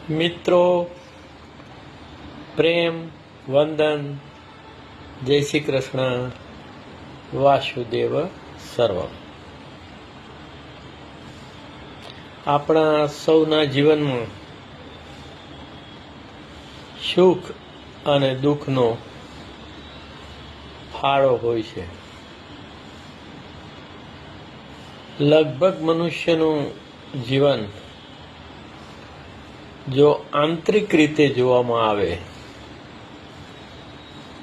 મિત્રો, પ્રેમ, વંદન, જય શ્રી કૃષ્ણ, વાસુદેવ સર્વમ. આપણા સૌના જીવનમાં સુખ અને દુઃખનો ફાળો હોય છે. લગભગ મનુષ્યનું જીવન જો આંતરિક રીતે જોવામાં આવે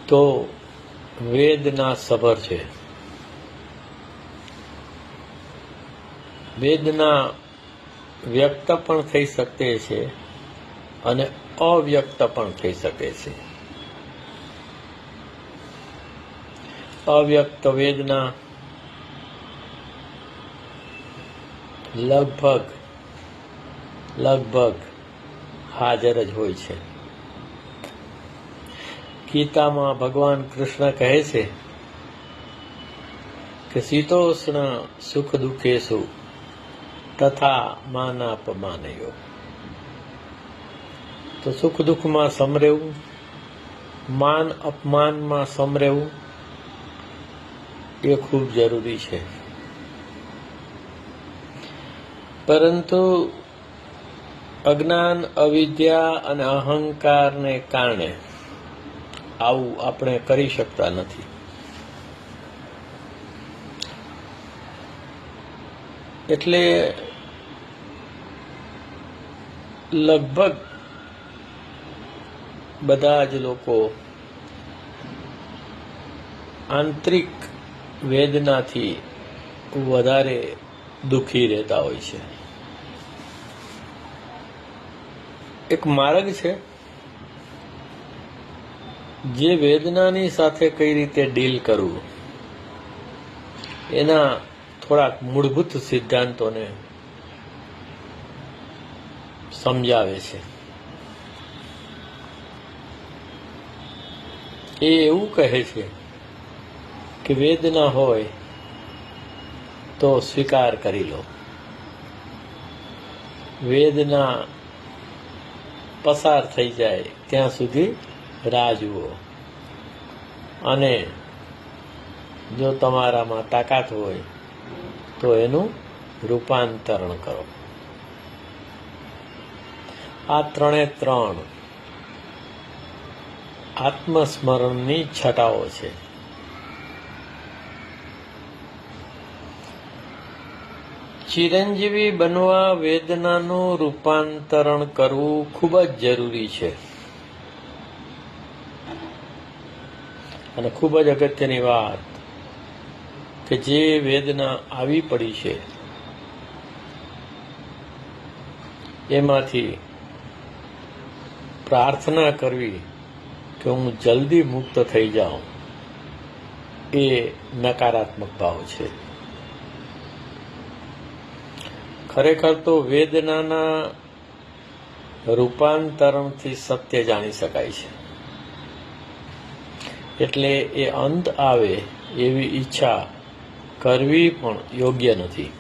તો વેદના સભર છે. વેદના વ્યક્ત પણ થઈ શકે છે અને અવ્યક્ત પણ થઈ શકે છે. અવ્યક્ત વેદના લગભગ હાજર જ હોય છે. ગીતામાં ભગવાન કૃષ્ણ કહે છે કે શીતોષ્ણ સુખ દુઃખેષુ તથા માનાપમાનયો. તો સુખ દુઃખમાં સમરેવું, માન અપમાનમાં સમરેવું એ ખૂબ જરૂરી છે. પરંતુ અજ્ઞાન, અવિદ્યા અને અહંકારને કારણે આવું આપણે કરી શકતા નથી. એટલે લગભગ બધા જ લોકો આંતરિક વેદનાથી વધારે દુઃખી રહેતા હોય છે. એક માર્ગ છે જે વેદનાની સાથે કઈ રીતે ડીલ કરવું એના થોડાક મૂળભૂત સિદ્ધાંતોને સમજાવે છે. એ એવું કહે છે કે વેદના હોય તો સ્વીકાર કરી લો. વેદના પસાર થઈ જાય ત્યાં સુધી રાહ જુઓ અને જો તમારામાં તાકાત હોય તો એનું રૂપાંતરણ કરો. આ ત્રણે ત્રણ આત્મસ્મરણની છટાઓ છે. ચિરંજીવી બનવા વેદનાનું રૂપાંતરણ કરવું ખૂબ જ જરૂરી છે. અને ખૂબ જ અગત્યની વાત કે જે વેદના આવી પડી છે એમાંથી પ્રાર્થના કરવી કે હું જલ્દી મુક્ત થઈ જાઉં એ નકારાત્મક ભાવ છે. ખરેખર તો વેદનાના રૂપાંતરણથી સત્ય જાણી શકાય છે. એટલે એ અંત આવે એવી ઈચ્છા કરવી પણ યોગ્ય નથી.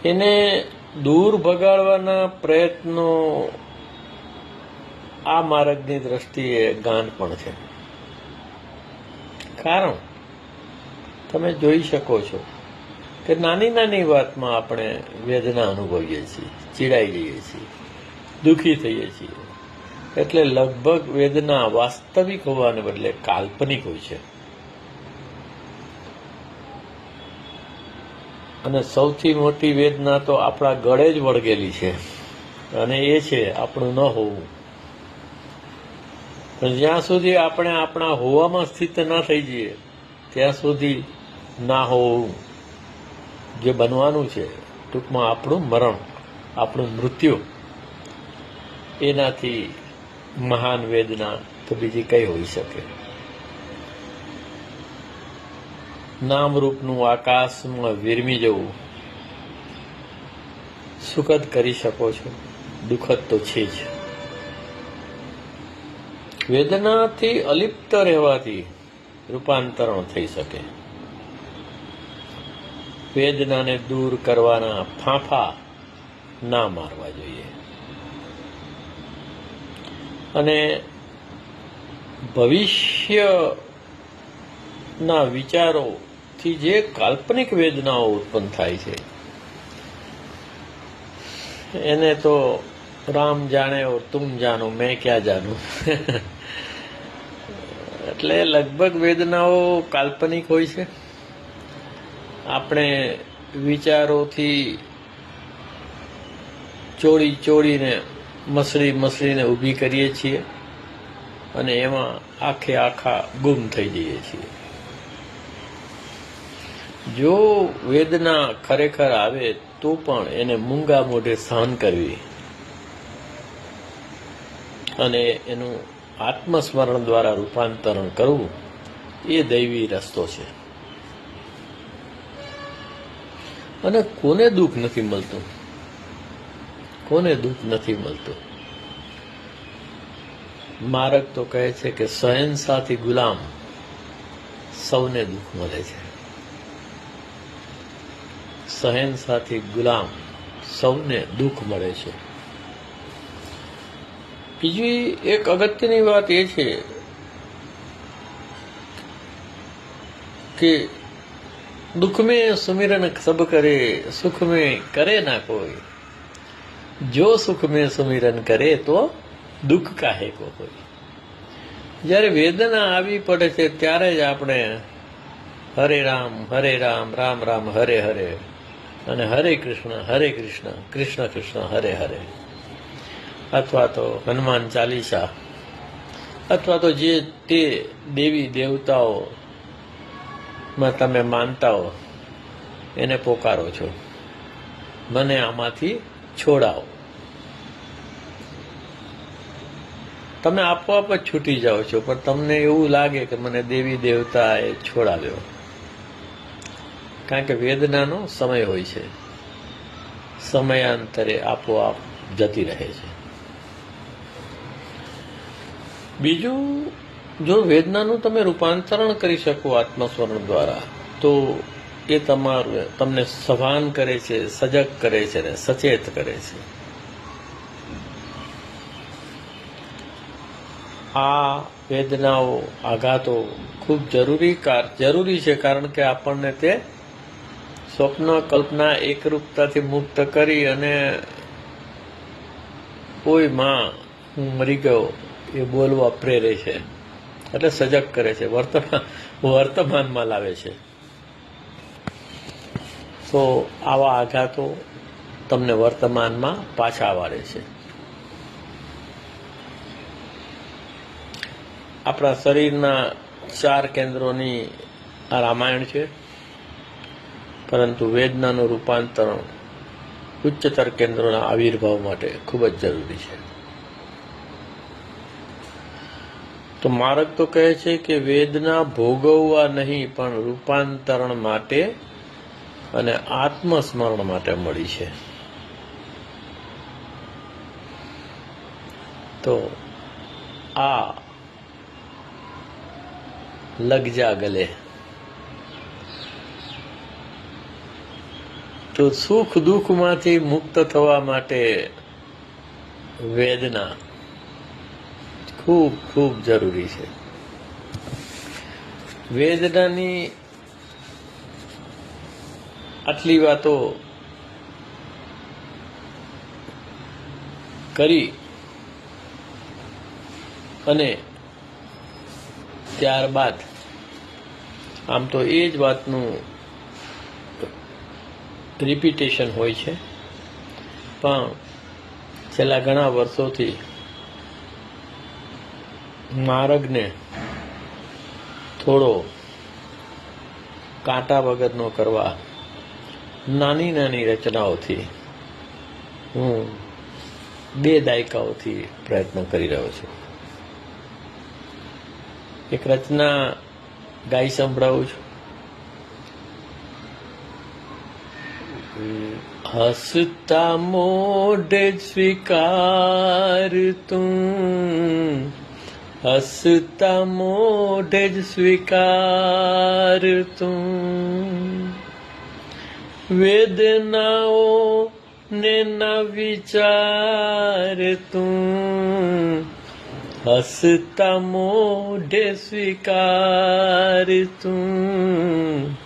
એને દૂર ભગાડવાના પ્રયત્નો આ માર્ગની દ્રષ્ટિએ ગાન પણ છે. કારણ તમે જોઈ શકો છો કે નાની નાની વાતમાં આપણે વેદના અનુભવીએ છીએ, ચીડાઈ જઈએ છીએ, દુઃખી થઈએ છીએ. એટલે લગભગ વેદના વાસ્તવિક હોવાને બદલે કાલ્પનિક હોય છે. અને સૌથી મોટી વેદના તો આપણા ગળે જ વળગેલી છે અને એ છે આપણું ન હોવું. પણ જ્યાં સુધી આપણે આપણા હોવામાં સ્થિત ના થઈ જઈએ ત્યાં સુધી ના હોવું જે બનવાનું છે, ટૂંકમાં આપણું મરણ, આપણું મૃત્યુ, એનાથી મહાન વેદના તો બીજી કઈ હોઈ શકે. નામરૂપનું આકાશમાં વિરમી જવું સુખદ કરી શકો છો, દુઃખદ તો છે જ. વેદનાથી અલિપ્ત રહેવાથી રૂપાંતરણ થઈ શકે. વેદનાને દૂર કરવાના ફાંફા ના મારવા જોઈએ. અને ભવિષ્યના વિચારોથી જે કાલ્પનિક વેદનાઓ ઉત્પન્ન થાય છે એને તો રામ જાણે ઓર તુમ જાનો, મેં ક્યાં જાનું. એટલે લગભગ વેદનાઓ કાલ્પનિક હોય છે. આપણે વિચારોથી ચોળીને મસળીને ઊભી કરીએ છીએ અને એમાં આખા ગુમ થઈ જઈએ છીએ. જો વેદના ખરેખર આવે તો પણ એને મૂંગા મોઢે સહન કરવી અને એનું આત્મસ્મરણ દ્વારા રૂપાંતરણ કરવું એ દૈવી રસ્તો છે. અને કોને દુઃખ નથી મળતું? કોને દુઃખ નથી મળતું? મારક તો કહે છે કે શહેનશાહથી ગુલામ સૌને દુઃખ મળે છે. શહેનશાહથી ગુલામ સૌને દુઃખ મળે છે. બીજી એક અગત્યની વાત એ છે કે दुख में सुमिरन सब करे, सुख में करे ना कोई. जो सुख में सुमिरन करे तो दुख काहे को कोई. જ્યારે વેદના આવી પડે છે ત્યારે જ આપણે હરે રામ રામ રામ હરે હરે અને હરે કૃષ્ણ કૃષ્ણ કૃષ્ણ હરે હરે, અથવા તો હનુમાન ચાલીસા, અથવા તો જે તે દેવી દેવતાઓ માં તમે માનતા હો એને પોકારો છો, મને આમાંથી છોડાવો. તમે આપોઆપ જ છૂટી જાઓ છો, પણ તમને એવું લાગે કે મને દેવી દેવતા એ છોડાવ્યો. કારણ કે વેદનાનો સમય હોય છે, સમયાંતરે આપોઆપ જતી રહે છે. બીજું, જો વેદનાનું તમે રૂપાંતરણ કરી શકો આત્મસ્મરણ દ્વારા તો એ તમને સભાન કરે છે, સજગ કરે છે અને સચેત કરે છે. આ વેદનાઓ, આઘાતો ખૂબ જરૂરી છે, કારણ કે આપણને તે સ્વપ્ન કલ્પના એકરૂપતાથી મુક્ત કરી અને કોઈ માં હું મરી ગયો એ બોલવા પ્રેરે છે, એટલે સજગ કરે છે, વર્તમાનમાં લાવે છે. તો આવા આઘાતો તમને વર્તમાનમાં પાછા વાળે છે. આપણા શરીરના 4 કેન્દ્રોની આ રામાયણ છે, પરંતુ વેદનાનું રૂપાંતરણ ઉચ્ચતર કેન્દ્રોના આવિર્ભાવ માટે ખૂબ જ જરૂરી છે. તો મારક તો કહે છે કે વેદના ભોગવવા નહીં પણ રૂપાંતરણ માટે અને આત્મસ્મરણ માટે મળી છે. તો આ લગ જા ગલે. તો સુખ દુઃખમાંથી મુક્ત થવા માટે વેદના ખૂબ ખૂબ જરૂરી છે. વેદનાની આટલી વાતો કરી અને ત્યારબાદ આમ તો એ જ વાતનું રિપીટેશન હોય છે, પણ છેલ્લા ઘણા વર્ષોથી માર્ગને થોડો કાંટા વગરનો કરવા નાની નાની રચનાઓથી હું 2 દાયકાઓથી પ્રયત્ન કરી રહ્યો છું. એક રચના ગાઈ સંભળાવું છું. હસતા મોઢે સ્વીકાર તું, હસતા મોઢે જ સ્વીકાર તું, વેદનાઓ ને ન વિચાર તું, હસતા મોઢે સ્વીકાર તું,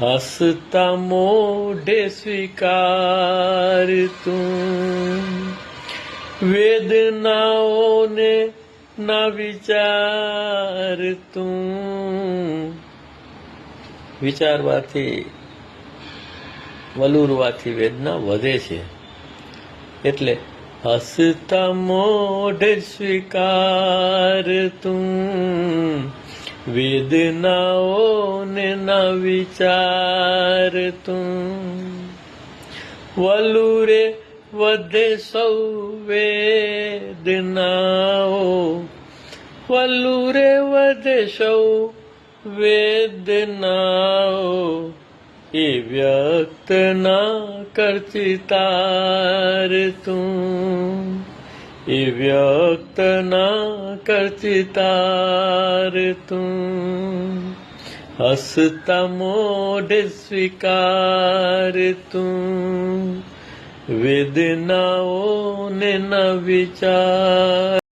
હસતા મોઢે સ્વીકાર તું, વેદનાઓને ના વિચાર તું. વિચારવાથી, વલુરવાથી વેદના વધે છે. એટલે હસતા મોઢે સ્વીકાર તું, વેદનાઓને ના વિચાર તું. વલુરે વધે સૌ વેદનાઓ, વલુરે વધે સૌ વેદનાઓ, એ વ્યક્ત ના કરતી તાર તું, એ વ્યક્ત ના કરતી તાર તું. હસતા મોઢે સ્વીકાર તું, વેદનાઓને ન વિચાર.